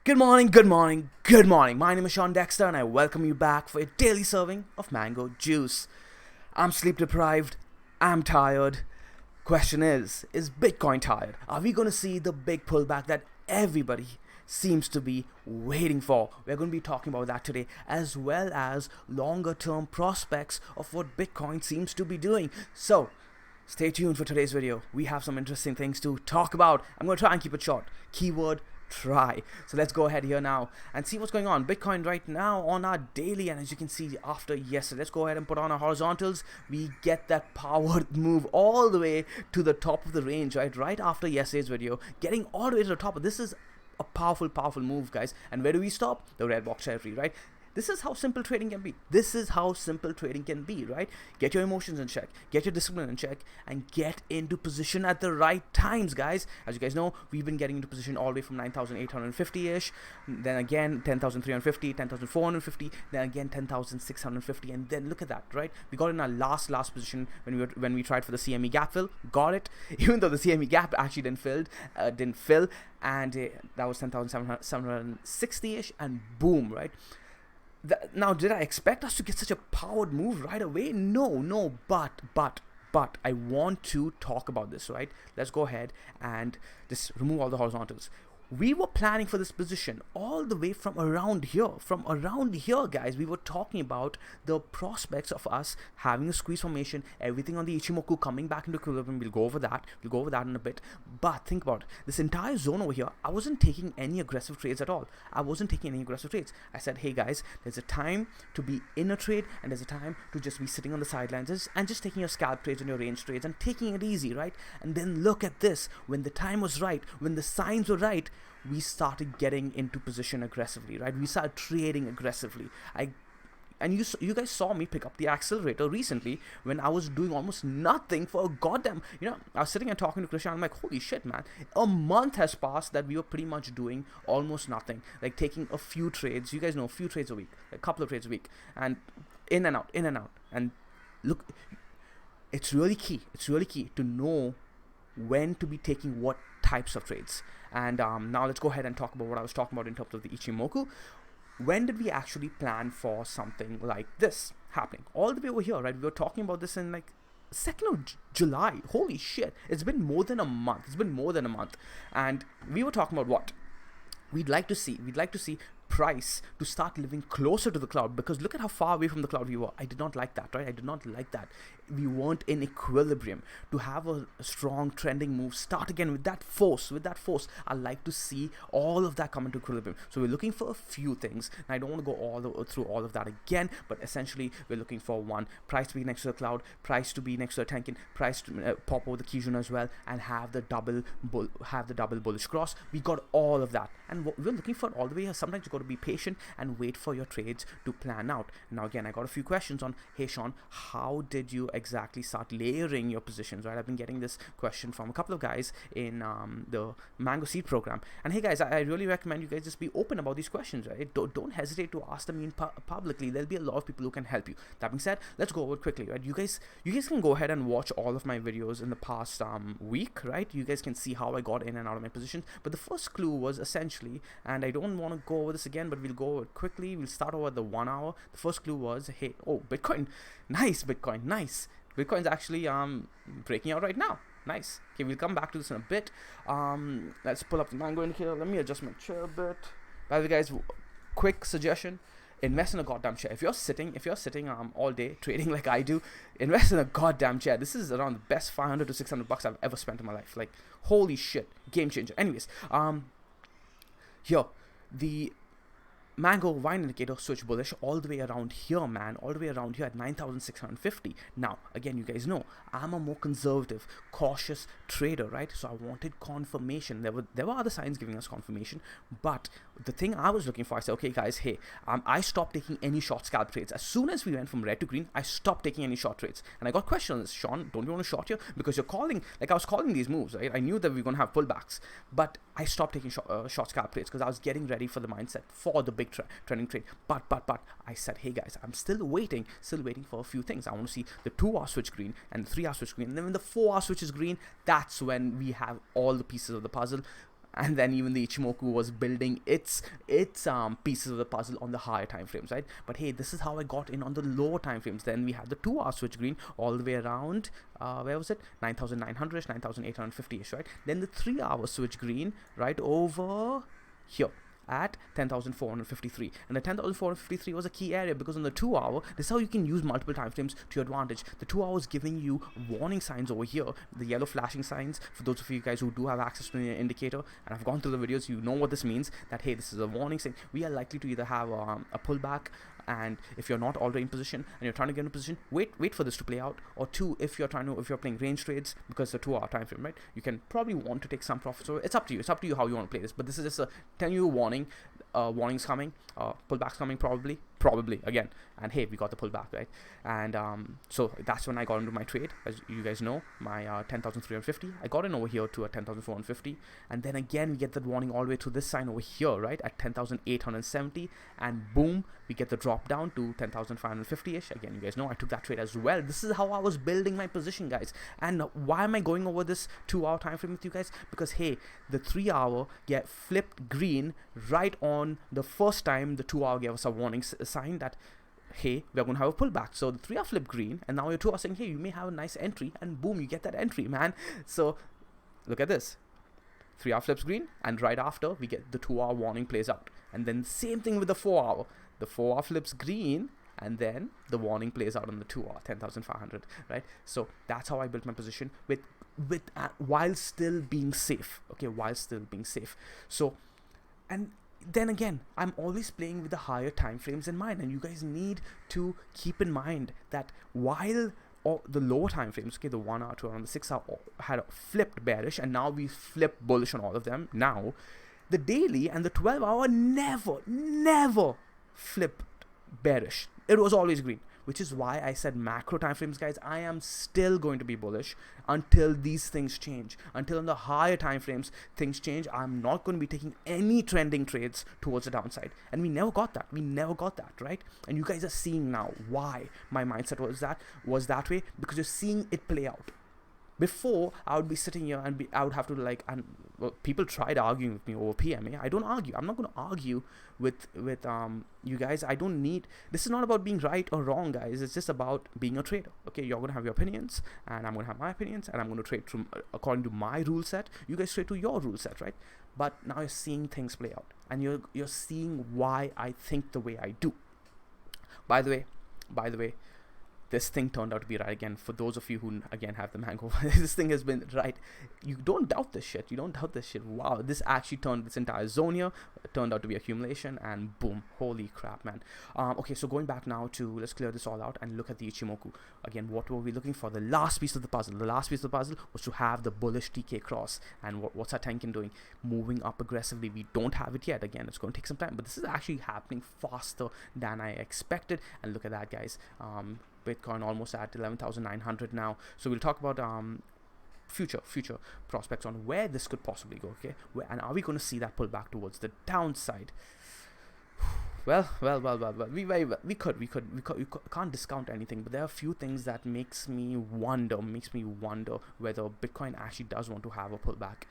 Good morning, good morning, good morning. My name is Sean Dexter and I welcome you back for a daily serving of mango juice. I'm sleep deprived, I'm tired. Question is Bitcoin tired? Are we going to see the big pullback that everybody seems to be waiting for? We're going to be talking about that today, as well as longer term prospects of what Bitcoin seems to be doing. So, stay tuned for today's video. We have some interesting things to talk about. I'm going to try and keep it short. Keyword try. So let's go ahead here now and see what's going on. Bitcoin right now on our daily, and as you can see after yesterday, let's go ahead and put on our horizontals. We get that powered move all the way to the top of the range, right after yesterday's video, getting all the way to the top. This is a powerful move, guys. And where do we stop? The red box territory, right? This is how simple trading can be. This is how simple trading can be, right? Get your emotions in check, get your discipline in check, and get into position at the right times, guys. As you guys know, we've been getting into position all the way from 9,850-ish, then again 10,350, 10,450, then again 10,650, and then look at that, right? We got in our last position when we tried for the CME gap fill, got it, even though the CME gap actually didn't fill, and that was 10,760-ish, and boom, right? Now, did I expect us to get such a powered move right away? No, but I want to talk about this, right? Let's go ahead and just remove all the horizontals. We were planning for this position all the way from around here. Guys, we were talking about the prospects of us having a squeeze formation, everything on the Ichimoku coming back into equilibrium. We'll go over that in a bit. But think about it. This entire zone over here, I wasn't taking any aggressive trades at all. I said, hey guys, there's a time to be in a trade and there's a time to just be sitting on the sidelines and just taking your scalp trades and your range trades and taking it easy, right? And then look at this. When the time was right, when the signs were right, we started getting into position aggressively, right? We started trading aggressively. You guys saw me pick up the accelerator recently when I was doing almost nothing for a goddamn, I was sitting and talking to Christian. I'm like, holy shit, man. A month has passed that we were pretty much doing almost nothing, like taking a few trades. You guys know, a few trades a week, a couple of trades a week, and in and out. And look, it's really key to know when to be taking what types of trades. And now let's go ahead and talk about what I was talking about in terms of the Ichimoku. When did we actually plan for something like this happening? All the way over here, right? We were talking about this in like 2nd of July. Holy shit. It's been more than a month. And we were talking about what? We'd like to see price to start living closer to the cloud, because look at how far away from the cloud we were. I did not like that, right? We weren't in equilibrium. To have a strong trending move, start again with that force, I like to see all of that come into equilibrium. So we're looking for a few things, and I don't want to go through all of that again, but essentially we're looking for one, price to be next to the cloud, price to be next to the Tenkin, price to pop over the Kijun as well, and have the double bullish cross. We got all of that, and what we're looking for all the way here. Sometimes you got to be patient and wait for your trades to plan out. Now again, I got a few questions on, hey Sean, how did you exactly start layering your positions, right? I've been getting this question from a couple of guys in the Mango Seed program, and hey guys, I really recommend you guys just be open about these questions, right? Don't hesitate to ask them publicly. There'll be a lot of people who can help you. That being said, let's go over it quickly, right? You guys can go ahead and watch all of my videos in the past week, right? You guys can see how I got in and out of my positions, but the first clue was essentially, and I don't want to go over this again, but we'll go over it quickly. We'll start over the 1 hour. The first clue was, hey, Bitcoin, nice. Bitcoin's actually breaking out right now. Nice. Okay, we'll come back to this in a bit. Let's pull up the Mango in here. Let me adjust my chair a bit. By the way, guys, quick suggestion: invest in a goddamn chair. If you're sitting all day trading like I do, invest in a goddamn chair. This is around the best $500 to $600 I've ever spent in my life. Like, holy shit, game changer. Anyways, here the Mango wine indicator switch bullish all the way around here, man, all the way around here at 9,650. Now again, you guys know I'm a more conservative, cautious trader, right? So I wanted confirmation. There were other signs giving us confirmation, but the thing I was looking for, I said, okay guys, hey, I stopped taking any short scalp trades. As soon as we went from red to green, I stopped taking any short trades. And I got questions, Sean, don't you want to short here? Because you're calling, like I was calling these moves, right? I knew that we were going to have pullbacks, but I stopped taking short scalp trades because I was getting ready for the mindset for the big trending trade. But I said, hey guys, I'm still waiting for a few things. I want to see the 2-hour switch green and the 3-hour switch green, and then when the 4-hour switch is green, that's when we have all the pieces of the puzzle. and then even the Ichimoku was building its pieces of the puzzle on the higher time frames, right? But hey, this is how I got in on the lower time frames. Then we had the 2-hour switch green all the way around, where was it, 9,900ish, 9,850ish, right? Then the 3-hour switch green right over here at 10,453, and the 10,453 was a key area because on the 2-hour, this is how you can use multiple time frames to your advantage. The 2 hours giving you warning signs over here, the yellow flashing signs. For those of you guys who do have access to the indicator, and I've gone through the videos, you know what this means, that hey, this is a warning sign. We are likely to either have a pullback, and if you're not already in position and you're trying to get in position, wait for this to play out. Or two, if you're playing range trades, because the 2-hour time frame, right, you can probably want to take some profits. So it's up to you how you want to play this. But this is just a telling you a warning. Warnings coming, pullbacks coming, probably again. And hey, we got the pullback, right? And so that's when I got into my trade. As you guys know, my 10,350, I got in over here to a 10,450, and then again we get the warning all the way to this sign over here, right, at 10,870, and boom, we get the drop down to 10,550ish. Again, you guys know I took that trade as well. This is how I was building my position, guys. And why am I going over this 2-hour time frame with you guys? Because hey, the 3-hour get flipped green right on the first time the 2-hour gave us a warning sign that hey, we're going to have a pullback. So the 3-hour flip green, and now your 2 are saying hey, you may have a nice entry, and boom, you get that entry, man. So look at this, 3-hour flips green, and right after we get the 2-hour warning plays out. And then same thing with the 4-hour. The 4-hour flips green, and then the warning plays out on the 2-hour, 10,500, right? So that's how I built my position with while still being safe. Okay, while still being safe. So, and then again, I'm always playing with the higher time frames in mind, and you guys need to keep in mind that while the lower time frames, okay, the 1 hour, 2 hour, and the 6 hour had flipped bearish, and now we flip bullish on all of them. Now, the daily and the 12-hour never flipped bearish. It was always green, which is why I said macro time frames, guys, I am still going to be bullish until these things change. Until in the higher time frames things change, I'm not going to be taking any trending trades towards the downside. And we never got that, right? And you guys are seeing now why my mindset was that way, because you're seeing it play out. Before, I would be sitting here and I would have to people tried arguing with me over PMA. I don't argue. I'm not going to argue with you guys. I don't need. This is not about being right or wrong, guys. It's just about being a trader. Okay, you're going to have your opinions, and I'm going to have my opinions, and I'm going to trade according to my rule set. You guys trade to your rule set, right? But now you're seeing things play out, and you're seeing why I think the way I do. By the way, this thing turned out to be right again. For those of you who, again, have the mango, this thing has been right. You don't doubt this shit. Wow, this actually turned this entire zone here. It turned out to be accumulation, and boom. Holy crap, man. Okay, so going back now to, let's clear this all out and look at the Ichimoku. Again, what were we looking for? The last piece of the puzzle. The last piece of the puzzle was to have the bullish TK cross. And what's our Tenkin doing? Moving up aggressively. We don't have it yet. Again, it's going to take some time. But this is actually happening faster than I expected. And look at that, guys. Bitcoin almost at 11,900 now. So we'll talk about future prospects on where this could possibly go. Okay, and are we going to see that pull back towards the downside? Well. We can't discount anything, but there are a few things that makes me wonder whether Bitcoin actually does want to have a pullback.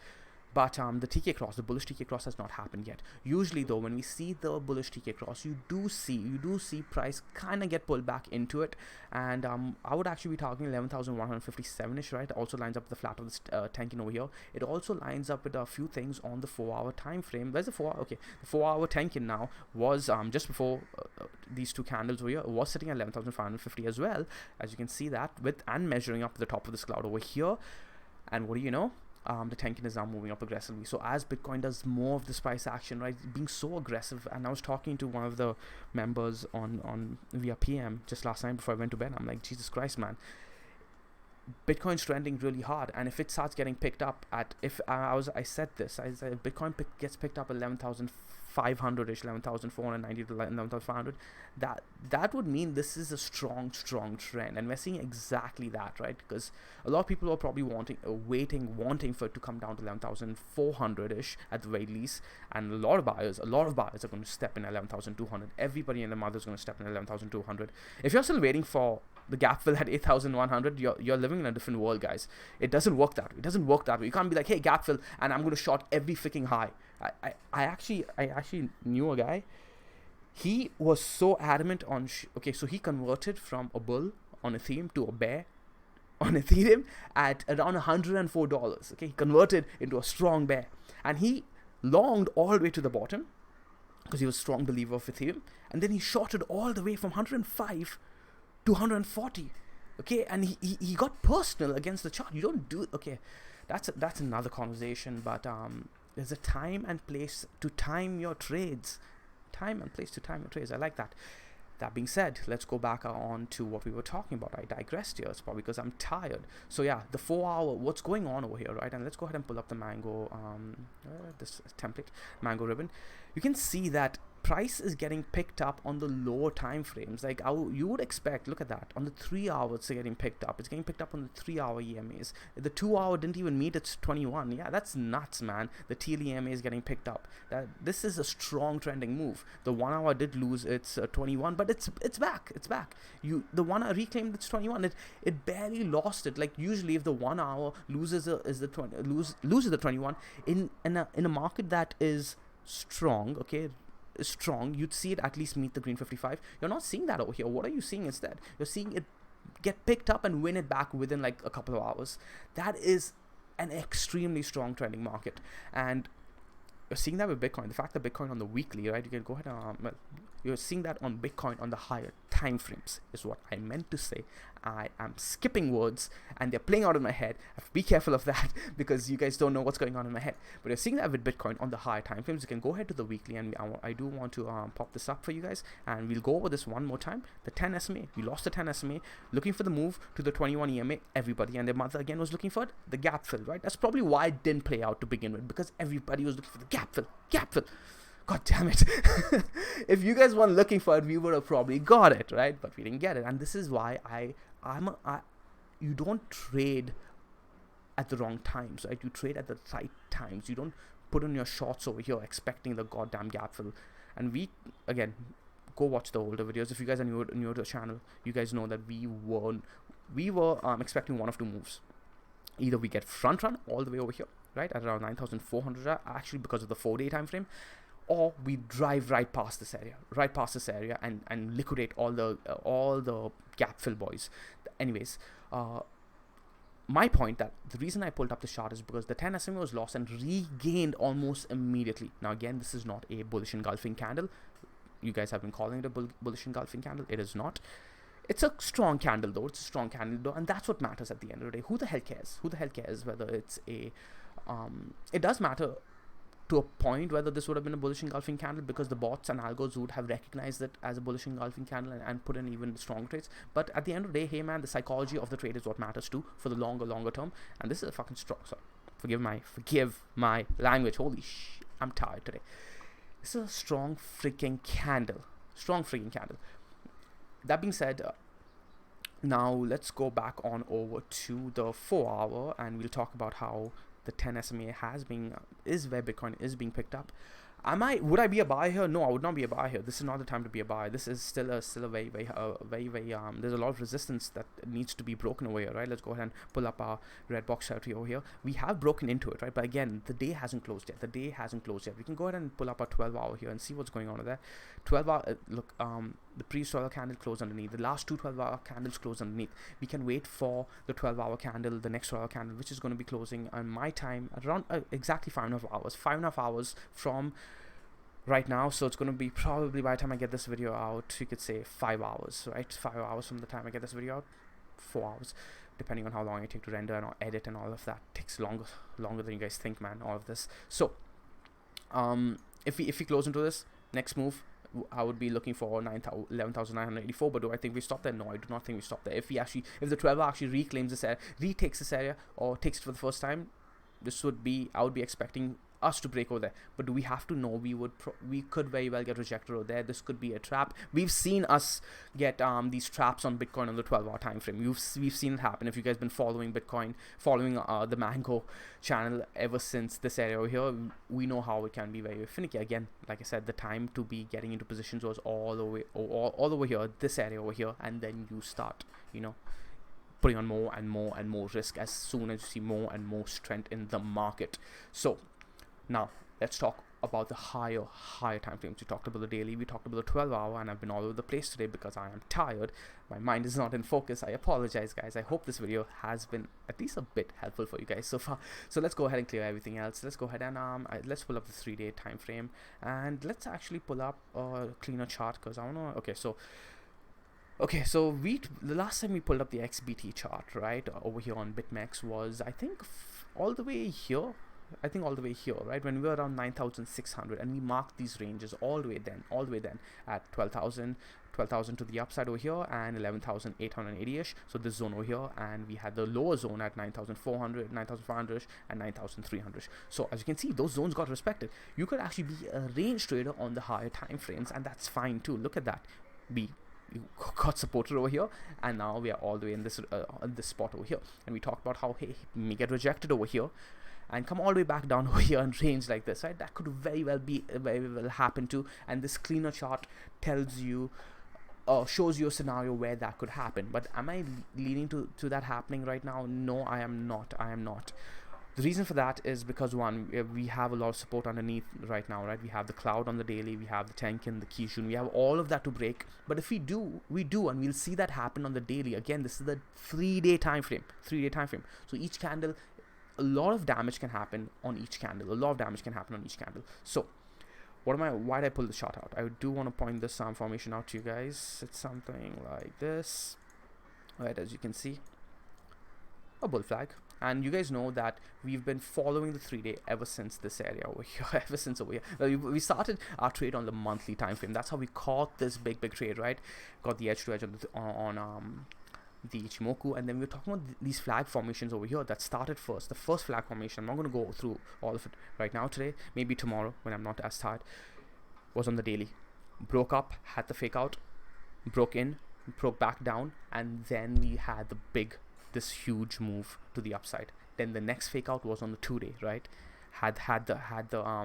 But the TK cross, the bullish TK cross, has not happened yet. Usually, though, when we see the bullish TK cross, you do see price kind of get pulled back into it, and I would actually be targeting 11,157ish, right? It also lines up with the flat of this Tenkin over here. It also lines up with a few things on the 4-hour time frame. Where's the 4-hour? Okay, the 4-hour Tenkin now was just before these two candles over here. It was sitting at 11,550 as well, as you can see that and measuring up the top of this cloud over here. And what do you know? The Tenkin is now moving up aggressively. So as Bitcoin does more of this price action, right, being so aggressive, and I was talking to one of the members on via PM just last night before I went to bed. I'm like, Jesus Christ, man, Bitcoin's trending really hard, and if it starts getting picked up at, I said Bitcoin gets picked up at 11,500ish, 11,490 to 11,500, that would mean this is a strong trend, and we're seeing exactly that, right? Because a lot of people are probably wanting for it to come down to 11,400ish at the very least, and a lot of buyers are going to step in at 11,200. Everybody and their mother is going to step in at 11,200. If you're still waiting for the gap fill at 8,100, you're living in a different world, guys. It doesn't work that way. It doesn't work that way. You can't be like, hey, gap fill, and I'm going to short every freaking high. I actually knew a guy. He was so adamant on okay, so he converted from a bull on Ethereum to a bear on Ethereum at around $104. Okay, he converted into a strong bear, and he longed all the way to the bottom because he was a strong believer of Ethereum, and then he shorted all the way from 105 to 140. Okay, and he got personal against the chart. You don't do, okay, that's another conversation, but there's a time and place to time your trades. Time and place to time your trades. I like that. That being said, let's go back on to what we were talking about. I digressed here. It's probably because I'm tired. So yeah, the 4 hour, what's going on over here, right? And let's go ahead and pull up the Mango, this template, Mango ribbon. You can see that price is getting picked up on the lower time frames. Like you would expect, look at that, on the 3 hours it's getting picked up. It's getting picked up on the 3 hour EMAs. The 2 hour didn't even meet its 21. Yeah, that's nuts, man. The TL EMA is getting picked up. This is a strong trending move. The 1 hour did lose its 21, but it's back. It's back. The 1 hour reclaimed its 21. It barely lost it. Like usually, if the 1 hour loses the 21 in a market that is strong, okay, strong, you'd see it at least meet the green 55. You're not seeing that over here. What are you seeing instead? You're seeing it get picked up and win it back within like a couple of hours. That is an extremely strong trending market, and you're seeing that with Bitcoin. The fact that Bitcoin on the weekly, right, you can go ahead and you're seeing that on Bitcoin on the higher time frames is what I meant to say. I am skipping words and they're playing out in my head. I have to be careful of that because you guys don't know what's going on in my head. But you're seeing that with Bitcoin on the higher time frames. You can go ahead to the weekly, and I do want to pop this up for you guys, and we'll go over this one more time. The 10 SMA, we lost the 10 SMA, looking for the move to the 21 EMA. Everybody and their mother again was looking for it, the gap fill, right? That's probably why it didn't play out to begin with, because everybody was looking for the gap fill. God damn it. If you guys weren't looking for it, we would have probably got it, right? But we didn't get it. And this is why you don't trade at the wrong times, right? You trade at the right times. You don't put on your shorts over here expecting the goddamn gap fill. And we, again, go watch the older videos. If you guys are new to the channel, you guys know that we were expecting one of two moves. Either we get front run all the way over here, right, at around 9,400, actually, because of the 4-day time frame, or we drive right past this area and liquidate all the gap fill boys. Anyways, my point, that the reason I pulled up the chart is because the 10 SMA was lost and regained almost immediately. Now again, this is not a bullish engulfing candle. You guys have been calling it a bullish engulfing candle. It is not. It's a strong candle though. It's a strong candle though, and that's what matters at the end of the day. Who the hell cares? Who the hell cares whether it's a it does matter to a point whether this would have been a bullish engulfing candle, because the bots and algos would have recognized it as a bullish engulfing candle and put in even strong trades. But at the end of the day, hey man, the psychology of the trade is what matters too for the longer term. And this is a fucking strong, sorry, forgive my language. Holy sh, I'm tired today. This is a strong freaking candle. That being said, now let's go back on over to the 4 hour, and we'll talk about how the 10 SMA is where Bitcoin is being picked up. Would I be a buyer here? No, I would not be a buyer here. This is not the time to be a buyer. This is still a very there's a lot of resistance that needs to be broken over here, right? Let's go ahead and pull up our red box territory over here. We have broken into it, right? But again, the day hasn't closed yet. We can go ahead and pull up our 12 hour here and see what's going on with there. 12 hour, look, the previous 12 hour candle closed underneath. The last two 12 hour candles closed underneath. We can wait for the 12 hour candle, the next 12 hour candle, which is going to be closing on my time at around exactly 5.5 hours from right now. So it's going to be probably, by the time I get this video out, you could say 5 hours, right? 5 hours from the time I get this video out, 4 hours, depending on how long it takes to render and edit and all of that. It takes longer than you guys think, man, all of this. So if we close into this next move, I would be looking for 11,984. But do I think we stop there? No, I do not think we stop there. If the 12 hour actually retakes this area or takes it for the first time, I would be expecting us to break over there. But do we have to? No, we could very well get rejected over there. This could be a trap. We've seen us get these traps on Bitcoin on the 12-hour time frame. We've seen it happen. If you guys been following Bitcoin, following the Mango channel ever since this area over here, we know how it can be very finicky. Again, like I said, the time to be getting into positions was all over here, this area over here, and then you start, putting on more and more and more risk as soon as you see more and more strength in the market. So now let's talk about the higher time frames. We talked about the daily, we talked about the 12-hour, and I've been all over the place today because I am tired. My mind is not in focus. I apologize, guys. I hope this video has been at least a bit helpful for you guys so far. So let's go ahead and clear everything else. Let's go ahead and let's pull up the 3-day time frame, and let's actually pull up a cleaner chart because I want to. Okay, so the last time we pulled up the XBT chart, right, over here on BitMEX was, I think, all the way here, right, when we were around 9,600, and we marked these ranges all the way then at 12,000 to the upside over here, and 11,880-ish, so this zone over here, and we had the lower zone at 9,400, 9,500, and 9,300. So as you can see, those zones got respected. You could actually be a range trader on the higher time frames, and that's fine too. Look at that. You got supported over here, and now we are all the way in this spot over here, and we talked about how, hey, we may get rejected over here and come all the way back down over here and range like this, right? That could very well happen too, and this cleaner chart tells you, shows you a scenario where that could happen. But am I leading to that happening right now? No, I am not. The reason for that is because, one, we have a lot of support underneath right now, right? We have the cloud on the daily, we have the Tenkin, the Kijun, we have all of that to break. But if we do, and we'll see that happen on the daily. Again, this is the 3-day time frame. So each candle, a lot of damage can happen on each candle. So why did I pull the chart out? I do want to point this formation out to you guys. It's something like this, right? As you can see, a bull flag. And you guys know that we've been following the 3-day ever since this area over here, we started our trade on the monthly time frame. That's how we caught this big trade, right? Got the edge to edge on the Ichimoku, and then we were talking about these flag formations over here that started first. The first flag formation, I'm not going to go through all of it right now today, maybe tomorrow when I'm not as tired, was on the daily. Broke up, had the fake out, broke in, broke back down, and then we had this huge move to the upside. Then the next fake out was on the 2-day, right? Had the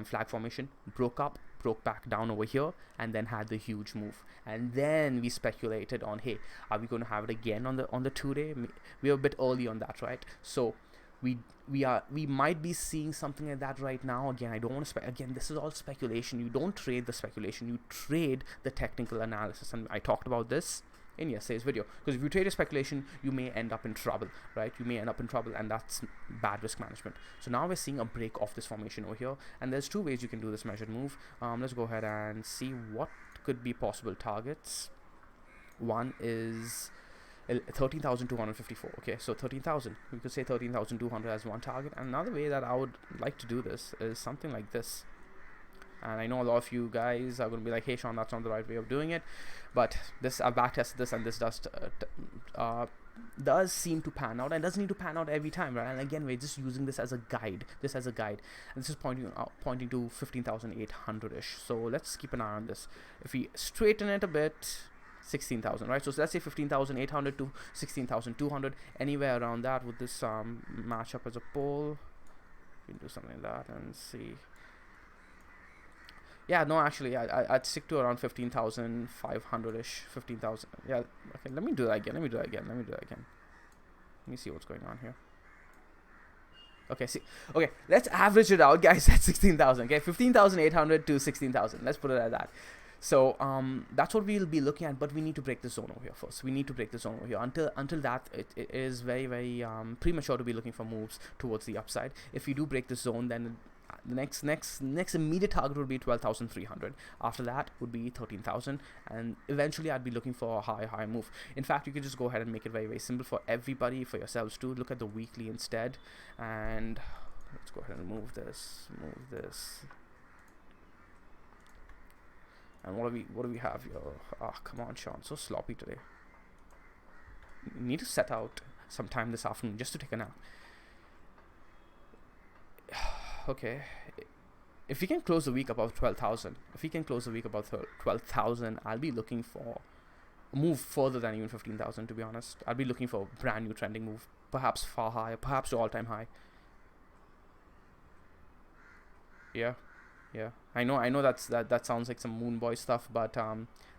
flag formation, broke up, broke back down over here, and then had the huge move. And then we speculated on, hey, are we going to have it again on the 2-day? We are a bit early on that, right? So we might be seeing something like that right now. Again, I don't want to again, this is all speculation. You don't trade the speculation, you trade the technical analysis, and I talked about this in yesterday's video, because if you trade a speculation, you may end up in trouble, right? And that's bad risk management. So now we're seeing a break of this formation over here, and there's 2 ways you can do this measured move. Let's go ahead and see what could be possible targets. One is 13,254. Okay, so 13,000. We could say 13,200 as one target. And another way that I would like to do this is something like this. And I know a lot of you guys are going to be like, hey Sean, that's not the right way of doing it, but I've backtested this, and this does seem to pan out, and doesn't need to pan out every time, right? And again, we're just using this as a guide, and this is pointing to 15,800-ish. So let's keep an eye on this. If we straighten it a bit, 16,000, right? So let's say 15,800 to 16,200, anywhere around that. Would this match up as a pole? We can do something like that and see. Yeah, no, actually, I'd stick to around 15,500-ish, 15,000. Yeah, okay, let me do that again. Let me see what's going on here. Okay, let's average it out, guys, at 16,000, okay? 15,800 to 16,000. Let's put it at that. So that's what we'll be looking at, but we need to break the zone over here first. Until that, it is very premature to be looking for moves towards the upside. If you do break the zone, then the next immediate target would be 12,300. After that would be 13,000, and eventually I'd be looking for a high move. In fact, you could just go ahead and make it very simple for everybody, for yourselves too. Look at the weekly instead, and let's go ahead and move this. And what do we have here? Come on, Sean, so sloppy today. You need to set out sometime this afternoon just to take a nap. Okay, if we can close the week above 12,000, if we can close the week above 12,000, I'll be looking for a move further than even 15,000. To be honest, I'll be looking for a brand new trending move, perhaps far higher, perhaps to all-time high. Yeah, yeah. I know that sounds like some moon boy stuff, but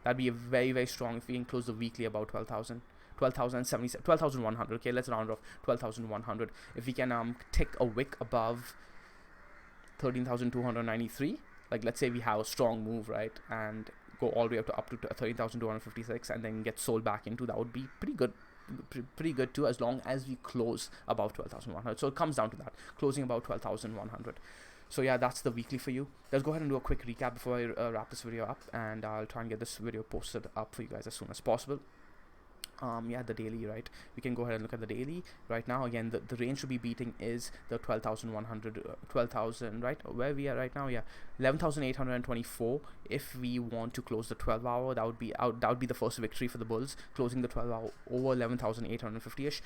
that'd be a very, very strong if we can close the weekly about 12,000. 12,100. Okay, let's round off 12,100. If we can tick a wick above 13,293, like let's say we have a strong move, right, and go all the way up to 13,256 and then get sold back into, that would be pretty good. Pretty good too, as long as we close above 12,100. So it comes down to that, closing about 12,100. So yeah, that's the weekly for you. Let's go ahead and do a quick recap before I wrap this video up, and I'll try and get this video posted up for you guys as soon as possible. Yeah, the daily, right? We can go ahead and look at the daily right now. Again, the range to be beating is the 12,100, 12,000, right? Where we are right now, yeah, 11,824. If we want to close the 12-hour, that would be the first victory for the bulls, closing the 12-hour over 11,850ish.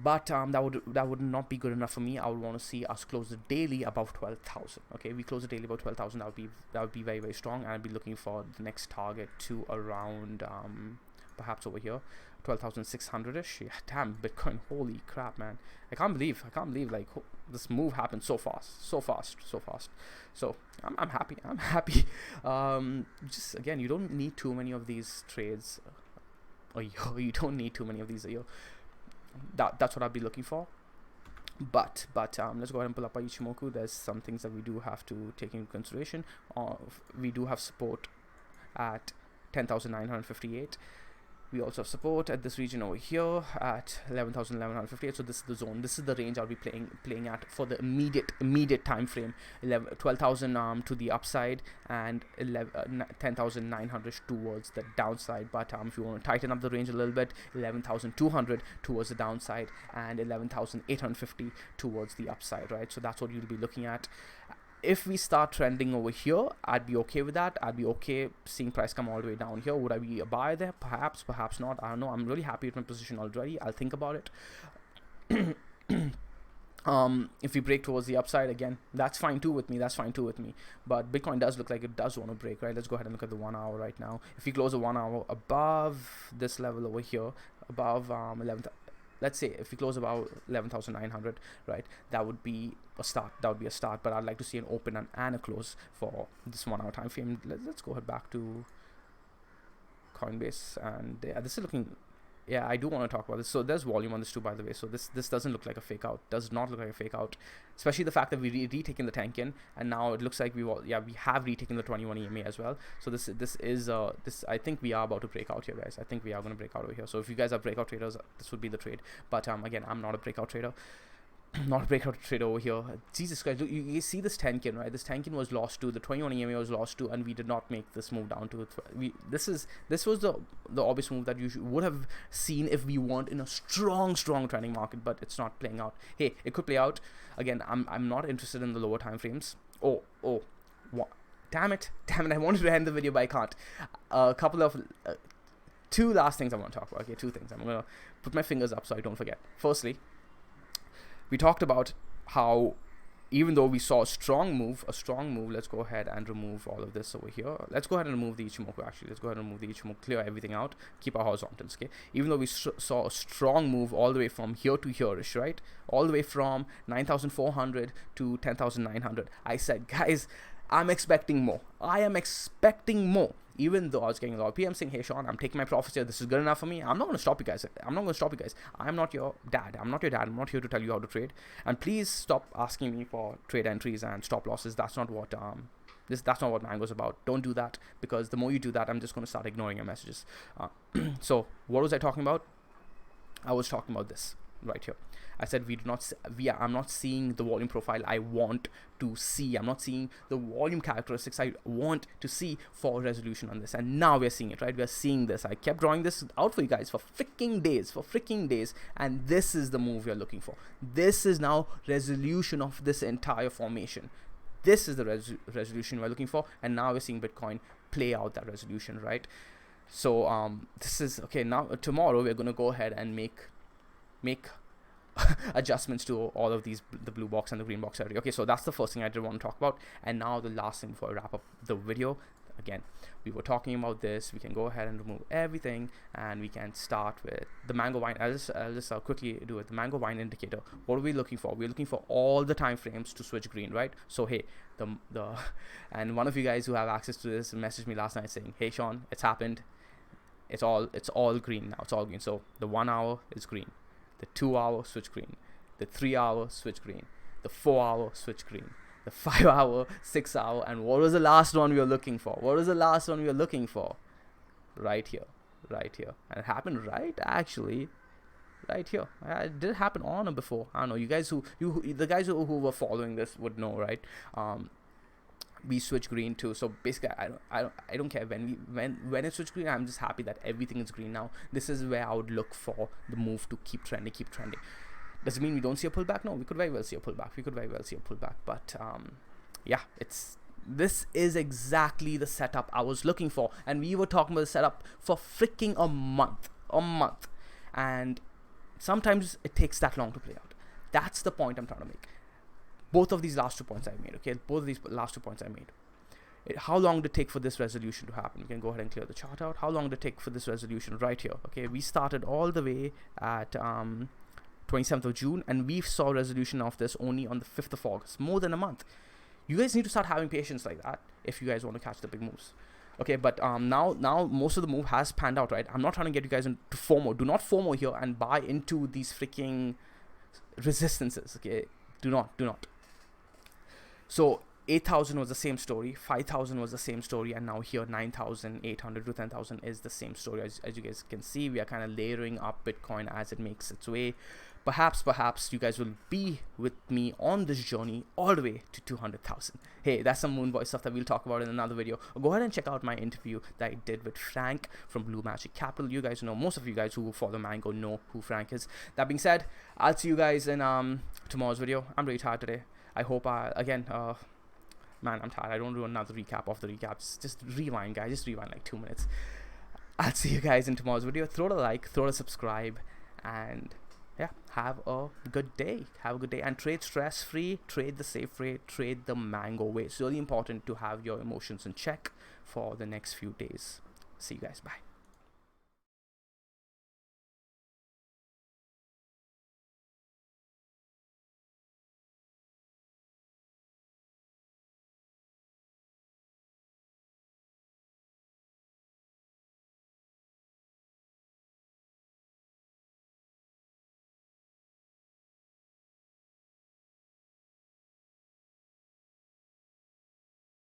But that would not be good enough for me. I would want to see us close the daily above 12,000. Okay, we close the daily above 12,000. That would be very, very strong. And I'd be looking for the next target to around perhaps over here, 12,600ish. Yeah, damn, Bitcoin, holy crap, man. I can't believe like this move happened so fast. So I'm happy. Just again, you don't need too many of these trades, or you don't need too many of these. That's what I'll be looking for. But let's go ahead and pull up our Ichimoku. There's some things that we do have to take into consideration. We do have support at 10,958. We also have support at this region over here at 11,158. So this is the zone. This is the range I'll be playing at for the immediate time frame. 12,000 to the upside and 10,900 towards the downside. But if you want to tighten up the range a little bit, 11,200 towards the downside and 11,850 towards the upside. Right. So that's what you'll be looking at. If we start trending over here, I'd be okay with that. I'd be okay seeing price come all the way down here. Would I be a buyer there? Perhaps not. I don't know. I'm really happy with my position already. I'll think about it. If we break towards the upside again, that's fine too with me. But Bitcoin does look like it does want to break, right? Let's go ahead and look at the 1 hour right now. If we close a 1 hour above this level over here, above 11. Let's say if we close about 11,900, right, that would be a start. But I'd like to see an open and a close for this 1 hour time frame. Let's go ahead back to Coinbase, and yeah, this is looking. Yeah, I do want to talk about this. So there's volume on this too, by the way. So this doesn't look like a fake out. Does not look like a fake out. Especially the fact that we retaken the Tenkin, and now it looks like we have retaken the 21 EMA as well. So this is I think we are about to break out here, guys. I think we are going to break out over here. So if you guys are breakout traders, this would be the trade. But again, I'm not a breakout trader. Not a breakout trade over here. Jesus Christ, you see this Tenkin, right? This Tenkin was lost to, the 21 EMA was lost to, and we did not make this move down to this was the obvious move that you would have seen if we weren't in a strong trending market, but it's not playing out. Hey, it could play out. Again, I'm not interested in the lower time frames. Oh, what? Damn it, I wanted to end the video, but I can't. A couple of two last things I want to talk about. Okay, two things. I'm gonna put my fingers up so I don't forget. Firstly, we talked about how even though we saw a strong move, let's go ahead and remove all of this over here. Let's go ahead and remove the Ichimoku actually. Let's go ahead and remove the Ichimoku, clear everything out, keep our horizontals, okay? Even though we saw a strong move all the way from here to here-ish, right? All the way from 9,400 to 10,900. I said, guys, I'm expecting more. Even though I was getting a lot of PM saying, hey Sean, I'm taking my profits here, this is good enough for me. I'm not going to stop you guys. I'm not your dad. I'm not here to tell you how to trade. And please stop asking me for trade entries and stop losses. That's not what that's not what Mango's about. Don't do that, because the more you do that, I'm just going to start ignoring your messages. So what was I talking about? I was talking about this right here. I said I'm not seeing the volume profile I want to see. I'm not seeing the volume characteristics I want to see for resolution on this. And now we're seeing it, right? We're seeing this. I kept drawing this out for you guys for freaking days. And this is the move we're looking for. This is now resolution of this entire formation. This is the resolution we're looking for. And now we're seeing Bitcoin play out that resolution, right? So this is okay. Now tomorrow we're going to go ahead and make adjustments to all of these, the blue box and the green box already. Okay, so that's the first thing I did want to talk about. And now the last thing before I wrap up the video. Again, we were talking about this. We can go ahead and remove everything, and we can start with the mango wine. I'll just quickly do it. The mango wine indicator. What are we looking for? We're looking for all the time frames to switch green, right? So hey, and one of you guys who have access to this messaged me last night saying, "Hey Sean, it's happened. It's all green now. It's all green." So the 1 hour is green, the 2 hour switch green, the 3 hour switch green, the 4 hour switch green, the 5 hour, 6 hour, and what was the last one we were looking for? What was the last one we were looking for? Right here, and it happened actually right here. It did happen on or before. I don't know. You guys the guys who were following this would know, right? We switch green too. So basically, I don't care when it switch green. I'm just happy that everything is green now. This is where I would look for the move to keep trending. Does it mean we don't see a pullback? No, we could very well see a pullback. But yeah, this is exactly the setup I was looking for, and we were talking about the setup for freaking a month, and sometimes it takes that long to play out. That's the point I'm trying to make. Both of these last 2 points I made, okay? How long did it take for this resolution to happen? We can go ahead and clear the chart out. How long did it take for this resolution right here? Okay, we started all the way at 27th of June, and we saw resolution of this only on the 5th of August, more than a month. You guys need to start having patience like that if you guys want to catch the big moves. Okay, but now most of the move has panned out, right? I'm not trying to get you guys into FOMO. Do not FOMO here and buy into these freaking resistances, okay? Do not. So 8,000 was the same story, 5,000 was the same story, and now here 9,800 to 10,000 is the same story. As you guys can see, we are kind of layering up Bitcoin as it makes its way. Perhaps you guys will be with me on this journey all the way to 200,000. Hey, that's some Moon Boy stuff that we'll talk about in another video. Go ahead and check out my interview that I did with Frank from Blue Magic Capital. You guys know, most of you guys who follow Mango know who Frank is. That being said, I'll see you guys in tomorrow's video. I'm really tired today. I hope man, I'm tired. I don't do another recap of the recaps. Just rewind, guys. Just rewind like 2 minutes. I'll see you guys in tomorrow's video. Throw a like, throw a subscribe, and yeah, have a good day. And trade stress-free, trade the safe way, trade the Mango way. It's really important to have your emotions in check for the next few days. See you guys. Bye.